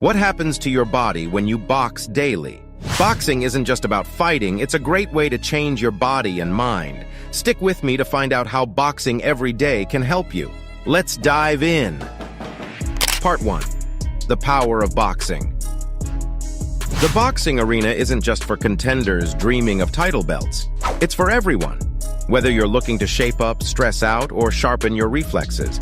What happens to your body when you box daily? Boxing isn't just about fighting, it's a great way to change your body and mind. Stick with me to find out how boxing every day can help you. Let's dive in. Part 1. The power of boxing. The boxing arena isn't just for contenders dreaming of title belts. It's for everyone, whether you're looking to shape up, stress out, or sharpen your reflexes.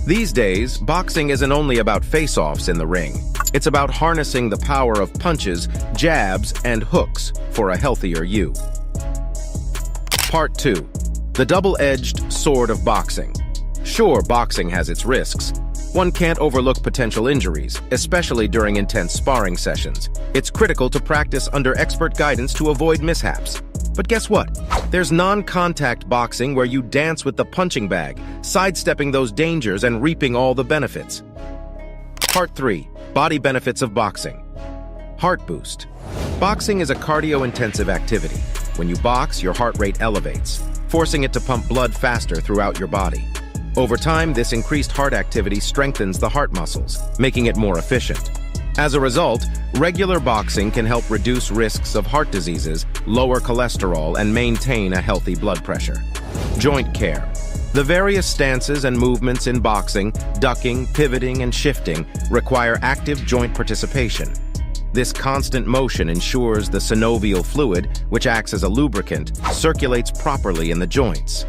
These days, boxing isn't only about face-offs in the ring. It's about harnessing the power of punches, jabs, and hooks for a healthier you. Part 2. The double-edged sword of boxing. Sure, boxing has its risks. One can't overlook potential injuries, especially during intense sparring sessions. It's critical to practice under expert guidance to avoid mishaps. But guess what? There's non-contact boxing where you dance with the punching bag, sidestepping those dangers and reaping all the benefits. Part 3. Body benefits of boxing. Heart boost. Boxing is a cardio-intensive activity. When you box, your heart rate elevates, forcing it to pump blood faster throughout your body. Over time, this increased heart activity strengthens the heart muscles, making it more efficient. As a result, regular boxing can help reduce risks of heart diseases, lower cholesterol, and maintain a healthy blood pressure. Joint care. The various stances and movements in boxing, ducking, pivoting, and shifting, require active joint participation. This constant motion ensures the synovial fluid, which acts as a lubricant, circulates properly in the joints.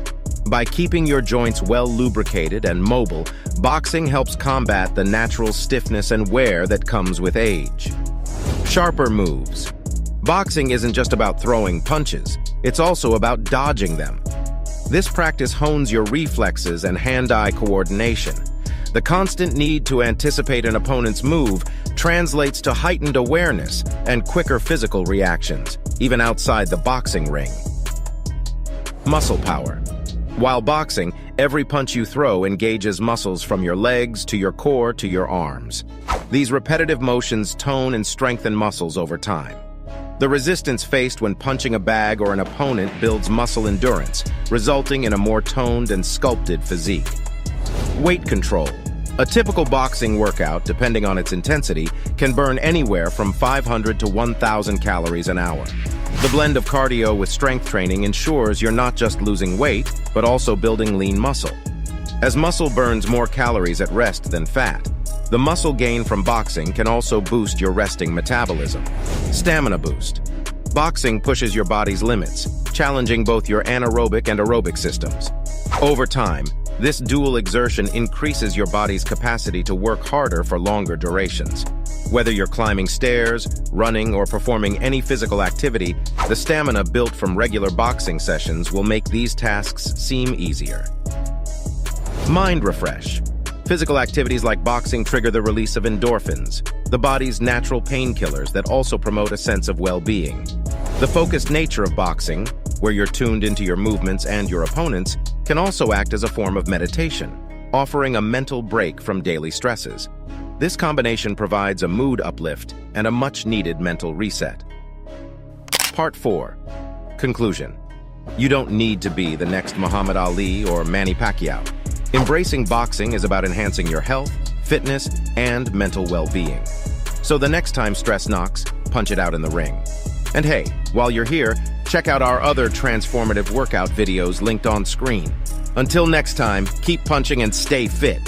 By keeping your joints well lubricated and mobile, boxing helps combat the natural stiffness and wear that comes with age. Sharper moves. Boxing isn't just about throwing punches, it's also about dodging them. This practice hones your reflexes and hand-eye coordination. The constant need to anticipate an opponent's move translates to heightened awareness and quicker physical reactions, even outside the boxing ring. Muscle power. While boxing, every punch you throw engages muscles from your legs to your core to your arms. These repetitive motions tone and strengthen muscles over time. The resistance faced when punching a bag or an opponent builds muscle endurance, resulting in a more toned and sculpted physique. Weight control. A typical boxing workout, depending on its intensity, can burn anywhere from 500 to 1,000 calories an hour. The blend of cardio with strength training ensures you're not just losing weight, but also building lean muscle. As muscle burns more calories at rest than fat, the muscle gain from boxing can also boost your resting metabolism. Stamina boost. Boxing pushes your body's limits, challenging both your anaerobic and aerobic systems. Over time, this dual exertion increases your body's capacity to work harder for longer durations. Whether you're climbing stairs, running, or performing any physical activity, the stamina built from regular boxing sessions will make these tasks seem easier. Mind refresh. Physical activities like boxing trigger the release of endorphins, the body's natural painkillers that also promote a sense of well-being. The focused nature of boxing, where you're tuned into your movements and your opponents, can also act as a form of meditation, offering a mental break from daily stresses. This combination provides a mood uplift and a much-needed mental reset. Part 4. Conclusion. You don't need to be the next Muhammad Ali or Manny Pacquiao. Embracing boxing is about enhancing your health, fitness, and mental well-being. So the next time stress knocks, punch it out in the ring. And hey, while you're here, check out our other transformative workout videos linked on screen. Until next time, keep punching and stay fit.